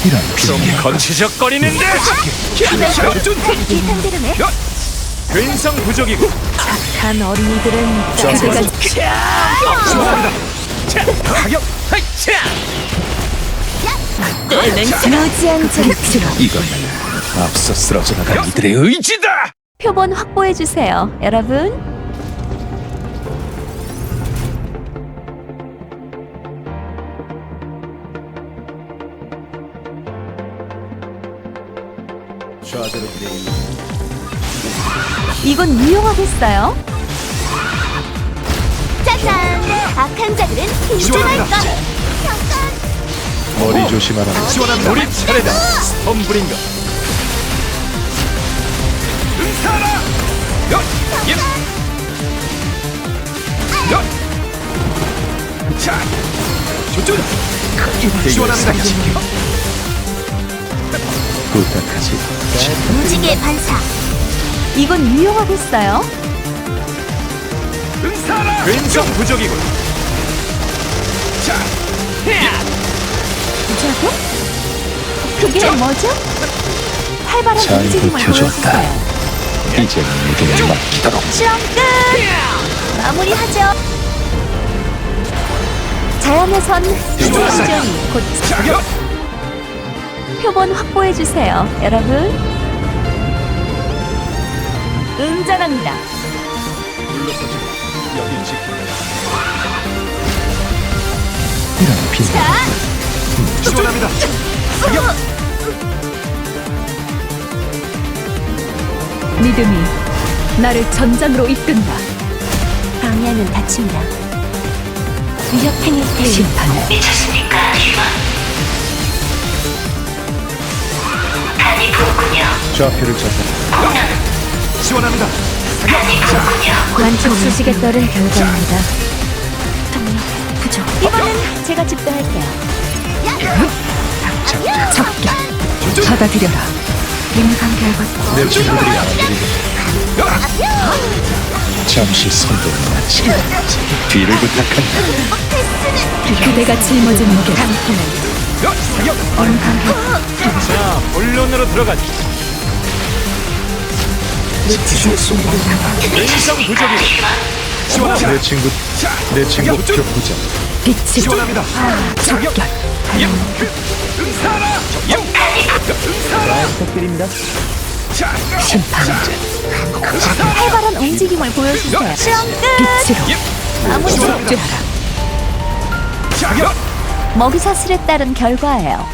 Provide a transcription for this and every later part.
이런 좀 건치적거리는데. 비상대로네. 근성 부족이고. 착한 어린이들은 그대가 좋아합니다. 자, 가격. 하이차. 무지한 정치로 이거야말로 앞서 쓰러져 나간 이들의 의지다. 표본 확보해 주세요, 여러분. 좌대로 진행입니다. 이건 유용하겠어요? 짜잔! 악한 자들은 인정할 것! 머리 조심하라. 시원합니다. 우리 차례다. 스톰브링거. 응사라. 여. 예. 여. 자. 조준. 시원합니다. 부탁하지. 무지개 반사! 이건 유용하겠어요? 응사라. 근성 부족이군. 자. 저거? 그게 뭐죠? 활발한 잘 움직임을 버텨줬다. 보여주세요. 이제 믿음을 맡기도록. 실험 끝! 마무리하죠. 자연에선 생존이 곧 자격. 표본 확보해 주세요, 여러분. 응전합니다. 물러서지. 여기 지킨다. 이런 빈. 시원합니다. 믿음이 나를 전장으로 이끈다. 방해하면 다칩니다. 위협행위 대응. 심판을 미쳤습니까, 이만? 간이 부었군요. 좌표를 찾아. 시원합니다. 관측 수식에 따른 결과입니다. 동력 부족. 이번엔 제가 집도할게요. 적격 받아들여라. 임상 결과 내 친구들이 알아들이고. 잠시 손도 마치. 뒤를 부탁한다. 그대가 짊어진 무게 자, 본론으로 들어가지. 근성 부족이고. 시원합니다. 내 친구 격부장. 빛이 시원합니다. 적격 응사라. 응사라. 부탁드립니다. 자. 심판 활발한 움직임을 보여주세요. 실험 끝! 빛으로 마무리. 속죄하라. 자격. 먹이사슬에 따른 결과예요.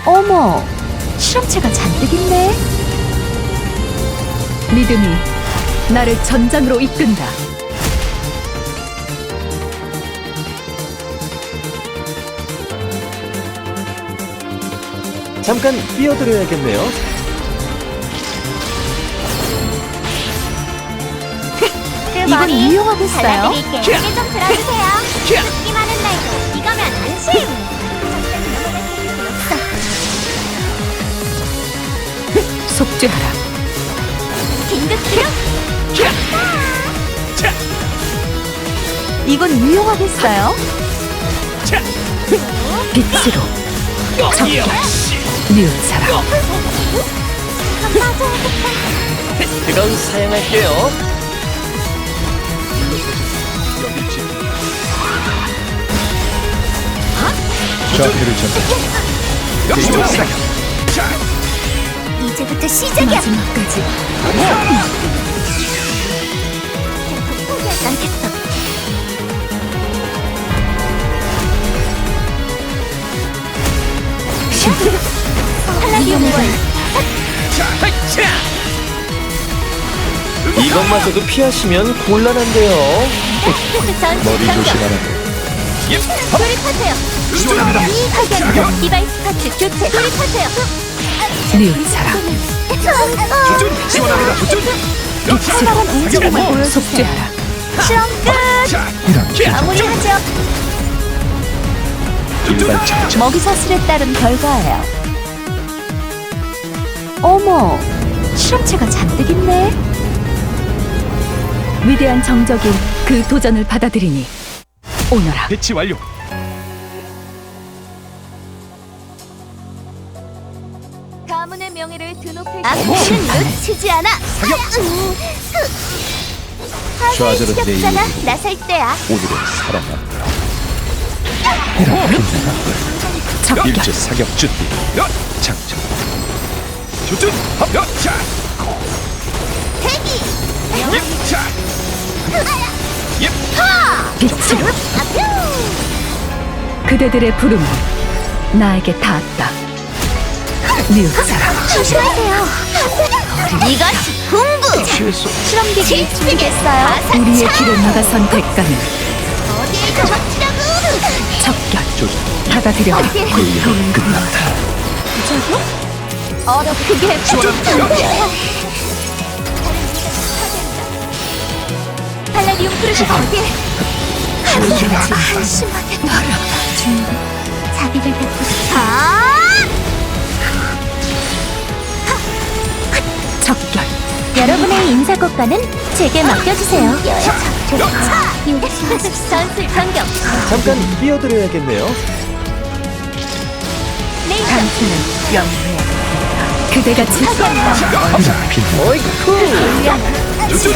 어머, 실험체가 잔뜩 있네. 믿음이 나를 전장으로 이끈다. 잠깐 뛰어드려야겠네요. 이건 유용하겠어요? 발라드릴게요. 이게 좀 들어주세요. 듣기만은 말고 이거면 안심. 속죄하라. 긴급 수용. 이건 유용하겠어요? 빛으로 적격 뉘우쳐라. 그건 사용할게요. 여기 지킨다. 좌표를 찾아. 시원합니다. 자. 이제부터 시작이야. 마지막까지 포기하지 않겠어. 팔라디움 원. 이것마저도 피하시면 곤란한데요. 머리 조심하라. 돌입하세요. 시원합니다. 확인. 디바이스 파츠 교체. 돌입하세요. 뉘우쳐라. 조준. 시원합니다. 조준. 활발한 움직임을 보여주세요. 속죄하라. 실험 끝! 자. 이런 마무리하죠. 일반 장착. 먹이사슬에 따른 결과예요. 어머, 실험체가 잔뜩 있네. 위대한 정적이 그 도전을 받아들이니 오너라. 배치 완료. 가문의 명예를 드높일 악취는 놓치지 않아. 좌절은 내 시겹잖아. 이유로 나설 때야. 오늘은 살아난다. 이렇게 일제 사격 준비. 장전. 조준 자 대기. 자 빛으로 아퓨. 그대들의 부름은 나에게 닿았다. 뉘우쳐라. 조심하세요. 이것이 공부. 실험기기 준비됐어요. 우리의 길을 막아선 대가는 어디에 적치라고. 적결. 조준. 받아들여라. 예의는 끝났다. 그게 부족한데. 팔라디움 프로젝트 어디에? 한심하게 자기들 뵙고 싶어. 적결. 여러분의 인사고과는 제게 맡겨주세요. 전술 변경. 잠깐 끼어들어야겠네요. 레이저. 당신은 영웅이야. 그대가 지휘한다. 조준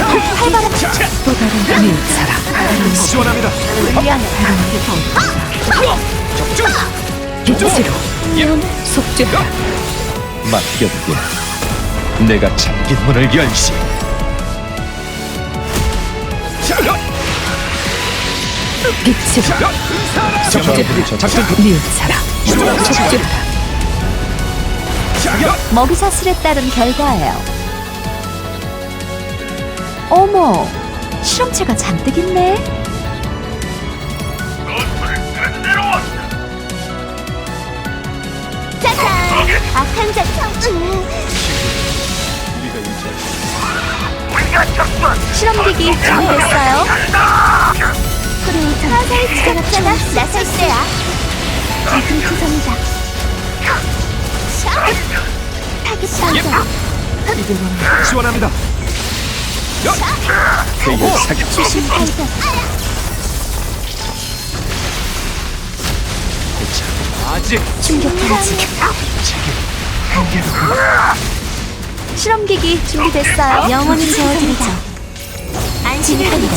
또 다른 뉘우쳐라. 시원합니다. 적중 빛으로 속죄하라. 맡겨두게. 내가 잠긴 문을 열시. 빛으로 응사라 작전 뉘우쳐라. 속죄하라. 먹이사슬에 따른 결과예요. 어머, 실험체가 잔뜩 있네. 짜잔. 악한 자청. 실험기기 준비됐어요. 그래, 사사의 지각잖아. 나설 때야. 지금 투성이다. 타겟 방정. 시원합니다. 회의 사격. 주심 발견. 아직 충격하지. 실험기기 준비됐어요. 영원히 재워드리죠. 안심합니다.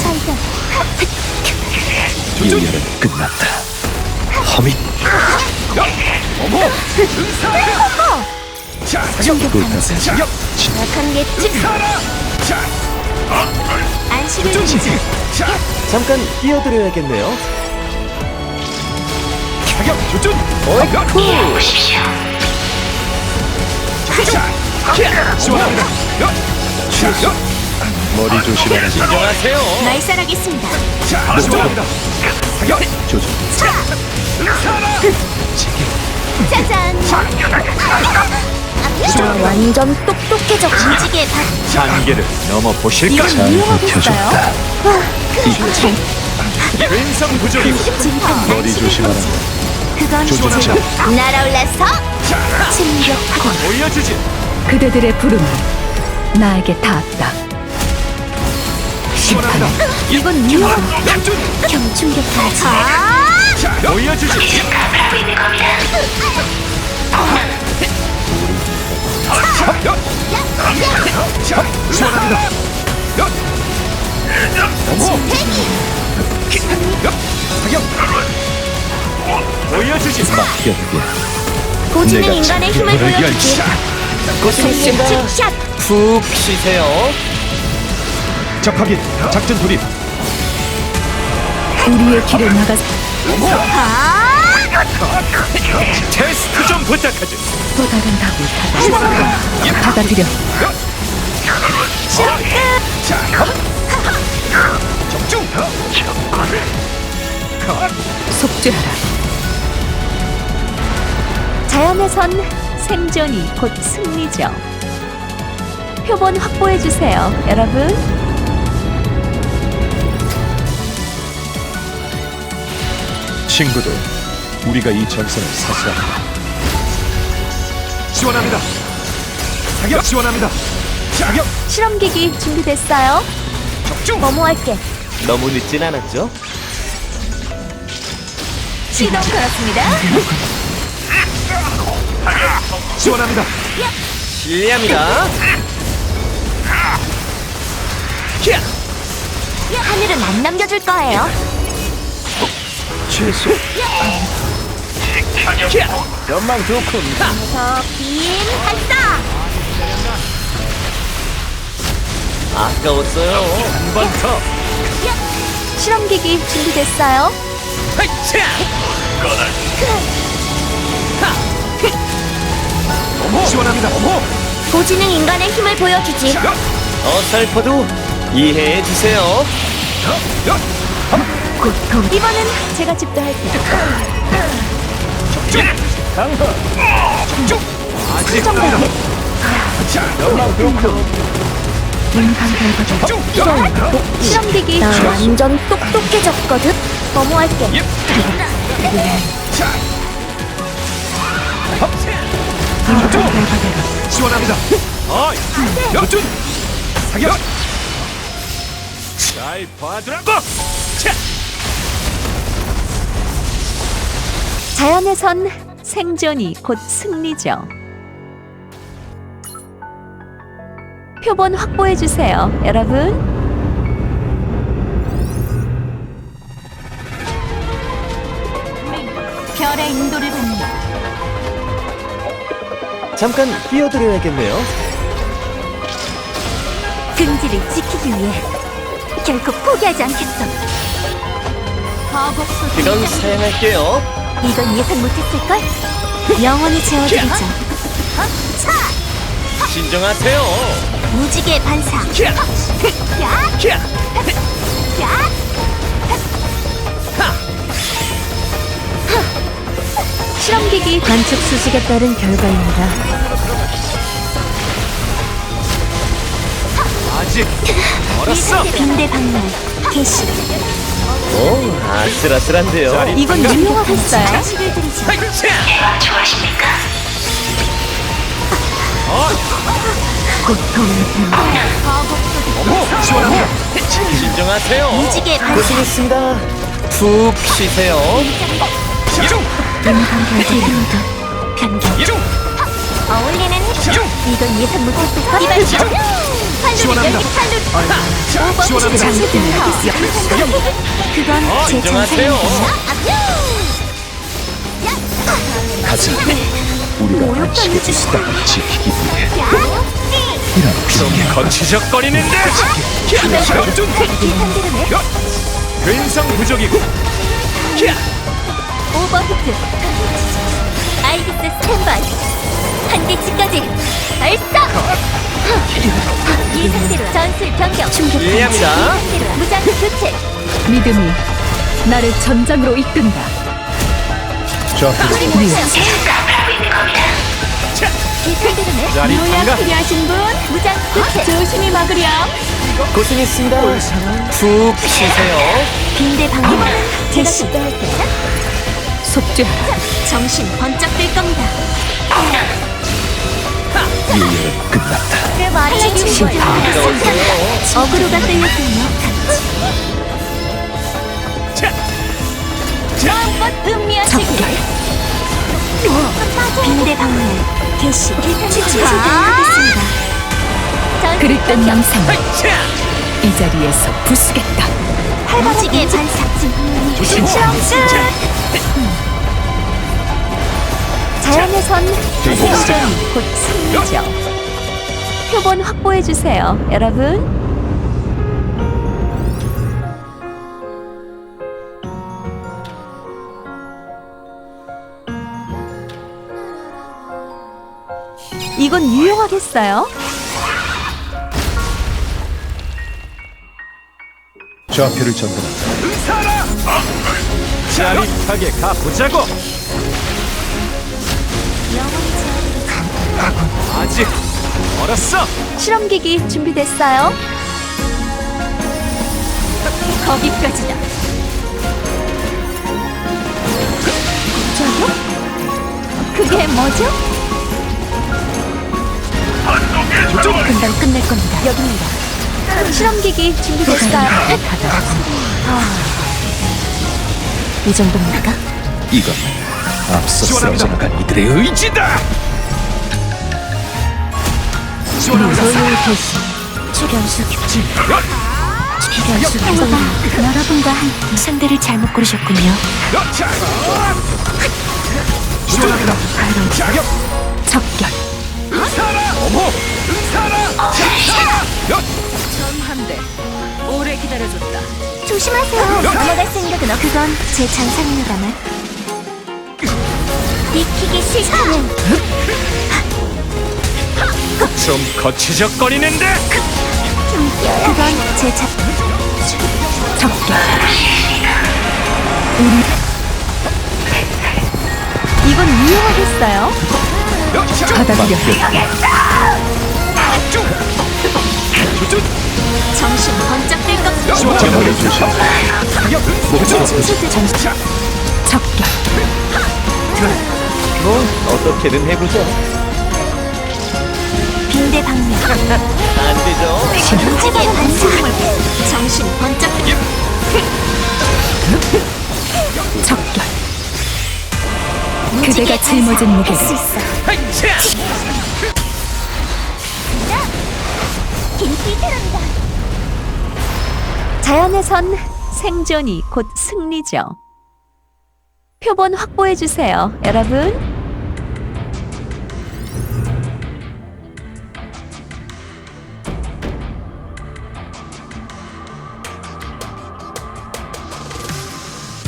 예의는 끝났다. 허밋. 어머 응사라 자 불타세. 자격 약한 예측. 응사라 자 안식을 조준 주지. 자 잠깐 끼어들어야겠네요. 자격 조준 자 시원합니다. 자 머리 조심하라. 진정하세요. 말살하겠습니다. 자 시원합니다. 자격 조준. 응사라 짜잔. 완전 똑똑해져. 무지개 밭. 한계를 넘어 보실까? 잘 버텨줬다. 왼성 부족이 머리 조심하라. 그건 조준차. 날아올라서 침격하고. 올려주지. 그대들의 부름은 나에게 닿았다. 시원합니다. 이건 위험한 양준 경충격하지. 자 올려주지. 자 시원합니다. 어머 사격 올려주지. 맡겨두게. 고지는 내가 인간의 지금 힘을 문을 보여주지. 고생했습니다. 샷. 푹 쉬세요. 적하기 작전 돌입. 우리의 길을 막아 테스트 좀 부탁하지. 또 다른 답을 받아들여. 자 적중. 속죄하라. 자연에선 생존이 곧 승리죠. 표본 확보해주세요, 여러분. 친구들, 우리가 이 전선을 사수한다. 시원합니다. 사격 시원합니다. 자격 실험기기 준비됐어요? 적중. 뭐뭐할게. 너무 늦진 않았죠? 시동 걸었습니다. 지원합니다. 실례합니다. 하늘은 안 남겨줄 거예요. 최소 전망 좋군. 빔 발사. 아까웠어요. 한 번 더. 실험기기 준비됐어요? 지원합니다. 고지능 인간의 힘을 보여주지. 어설퍼도 이해해 주세요. 이번엔 제가 집도할게요. 아직 정답이 실험기기 나 완전 똑똑해졌거든. 넘어갈게. 지원합니다. 역준 사격. 잘 봐두라고. 자연에선 생존이 곧 승리죠. 표본 확보해 주세요, 여러분. 별의 인도를 받는다. 잠깐 뛰어드려야겠네요. 긍지를 지키기 위해 결코 포기하지 않겠어. 그건 사양할게요. 이건 예상 못했을걸? 영원히 재워드리죠. 진정하세요. 무지개 반사. 야! 야! 실험기기 관측 수식에 따른 결과입니다. 아직 멀었어. 빈대 방문 개시. 오, 아슬아슬한데요. 이건 유용하겠어요? 자식을 드리죠. 지원합니다. 진정하세요. 무지개 반사. 고생했습니다. 푹 쉬세요. 이중 변경. 이중 어울리는 이중 이건 예상 못했을걸? 이발 이중 팔루리 지원합니다. 팔루리. 그건 제 진정하세요. 정상입니다. 가자. 우리가 안식의 수단을 지키기 위해 좀 거치적거리는데. 역준 근성 부족이고. 오버히트. 알비스 스탠바이. 한계치까지 발사. 이 상태로 전술 변경. 이해합니다. 무장 교체. 믿음이 나를 전장으로 이끈다. 좌표를 이 상태로는 자리 반가. 필요하신 분 무장 교체. 조심히 막으렴. 고생했습니다. 푹 쉬세요. 빈대 방문 개시. 속죄하라. 정신 번쩍 들 겁니다. 유예는 끝났다. 그 말이 심판. 어그로가 끌렸군요. 마음껏 음미하시길. 빈대 방문 개시. 치즈하겠습니다. 그릇된 영상을 이 자리에서 부수겠다. 무지개 반사. 실험 끝. 자연에선 생존이 곧 승리죠. 표본 확보해 주세요, 여러분. 이건 유용하겠어요? 좌표를 전달한다. 응사라. 짜릿하게 가보자고. 아직 멀었어. 실험기기 준비됐어요? 거기까지다. 저요? 그게 뭐죠? 금방 끝낼 겁니다. 여기입니다. 실험기기 준비됐어요? 이 정도입니까? 이건 앞서 쓰러져 나간 이들의 의지다. 소유 개시 최경수 여러분과 함께 상대를 잘못 고르셨군요. 적결 전한대 오래 기다려줬다. 조심하세요. 넘어갈 생각은 그건 제 장상입니다만. 니키기 싫다면 좀 거치적거리는데 그건 제 장. 적결 이건 유용하겠어요. 받아들여 정신 번쩍 들 것. 제머리 조심. 목처럼 친구들 정신 적결 뭐 어떻게든 해보죠. 빈대 방면. 안 되죠. 무지개 반사. 정신 번쩍. 적결 그대가 짊어진 무게를 할수 있어. 김피드랍니다. 자연에선 생존이 곧 승리죠. 표본 확보해주세요, 여러분.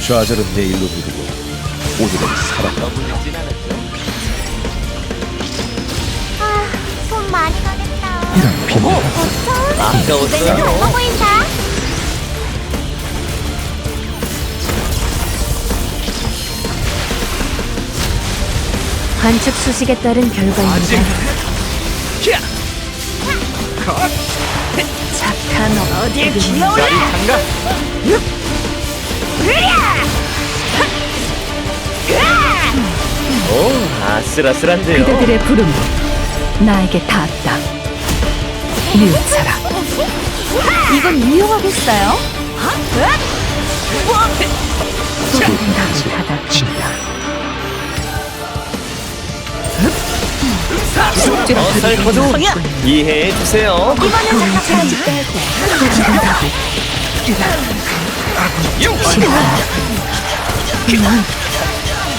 좌절은 내일로 미루고 오늘은 살아가. 너무 늦진 않았죠. 손 많이 가겠다. 이런 빈대. 아까웠어요. 바빠 보인다. 관측 수식에 따른 결과입니다. 착한 어딜 자리 장가. 오, 아슬아슬한데요. 그대들의 부름이 나에게 닿았다. 뉘우쳐라. 이건 유용하겠어요? 소리를 받아친다. 어설퍼도 이해해 주세요. 이번엔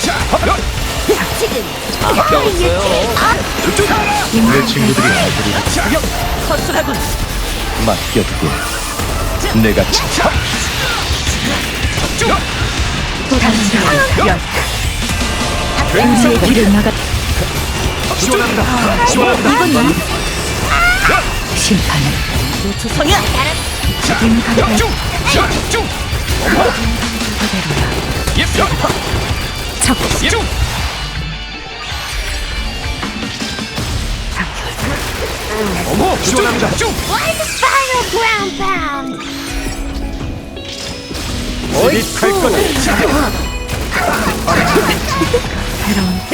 잠깐 아까웠어요. 내 친구들이 아들이 맡겨두고 내가 찾아. 우리의 길을 막아. 이건 심판은 적 Final ground pound. 진입할 거다.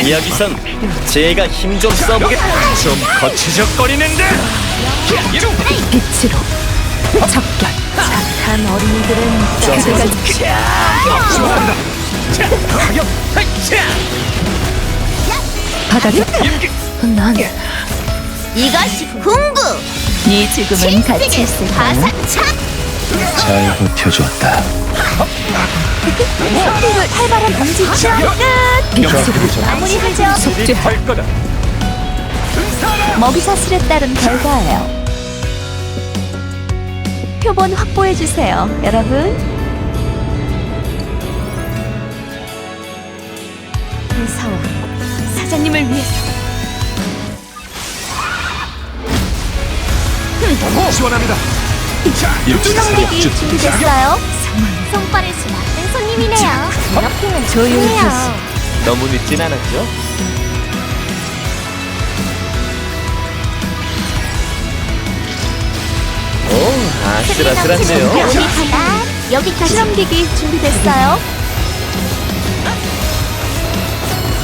여기선 제가 힘 좀 써보겠다. 좀 거치적거리는데 빛으로 적결. 착한 어린이들은 그대가 받아들여. 난 이것이 궁구. 네 죽음은 같이 있을 거야. 바사착. 잘 버텨줬다. 활발한 움직임 끝. 빛으로 마무리하죠. 속죄. 진입할 거다. 먹이사슬에 따른 결과예요. 표본 확보해주세요, 여러분. 의사와 사장님을 위해서. 시원합니다. 이렇게 수성기기 쭉 준비됐어요? 손발을 수납된 손님이네요. 옆에는 조율 좋네요. 너무 늦진 않았죠? 오, 아슬아슬한데요. 우리 바다 여기까지. 실험기기 준비됐어요?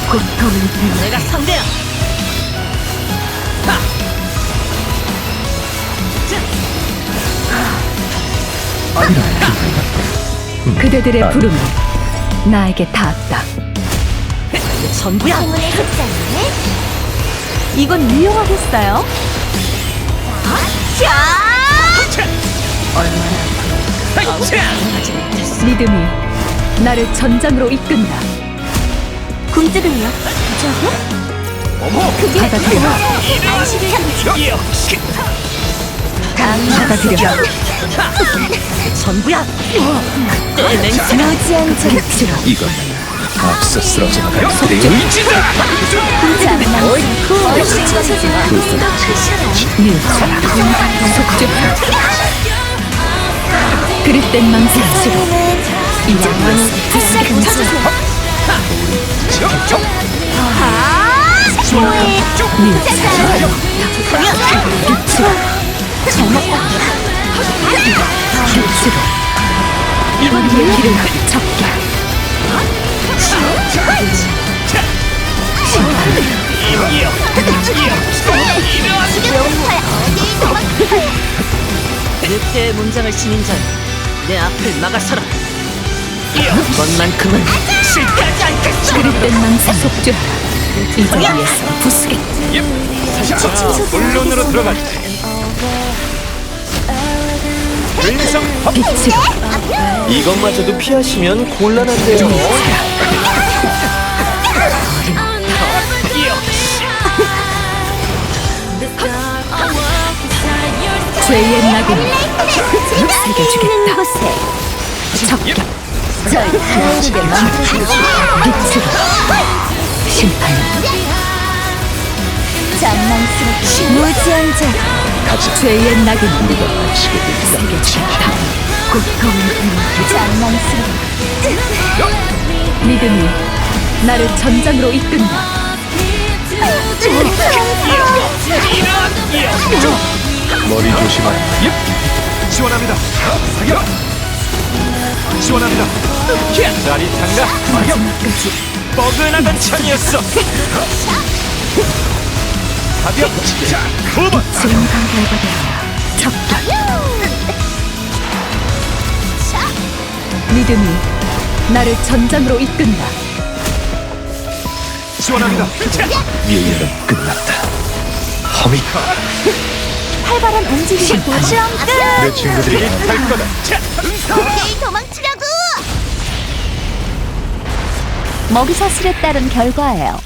고통을 내가 상대야. 그대들의 부름이 나에게 닿았다. 전부야. 행운의 숫자는 이건 유용하겠어요. 믿음이 나를 전장으로 이끈다. 궁지를요. 저거? 받아들여. 받아들여. 전부야. 내 맹세. 무지한 빛으로 이건 앞서 쓰러져 나간 이들의 의지다. 속죄하. 그릇된 망상으로 이제 빛으로 이번의 길을 접게. 늑대의 문장을 지닌 자는 내 앞을 막아서라. 이번만큼은 실패하지 않겠어. 그릇된 망상 속죄하라. 이 자리에서 부수겠다. 본론으로 들어가자. wilson 빛으로 이것마저도 피하시면 곤란한데요. 죄의 낙인을 새겨주겠다. 적격 빛으로 심판. 무지한 자. 죄의 낙인을 새겨주겠다. 믿음이 나를 전장으로 이끈다. 머리 조심하라. 지원합니다. 사격. 지원합니다. 짜릿한가? 마지막까지 뻐근하던 창이었어. 사격. 두 번. 증강 결과되어야 적격. 믿음이 나를 전장으로 이끈다. 지원합니다. 미래는 끝났다. 허미. 활발한 움직임. 실험 끝. 내 친구들이 할 거다. 게임 도망치려고. 먹이사슬에 따른 결과예요.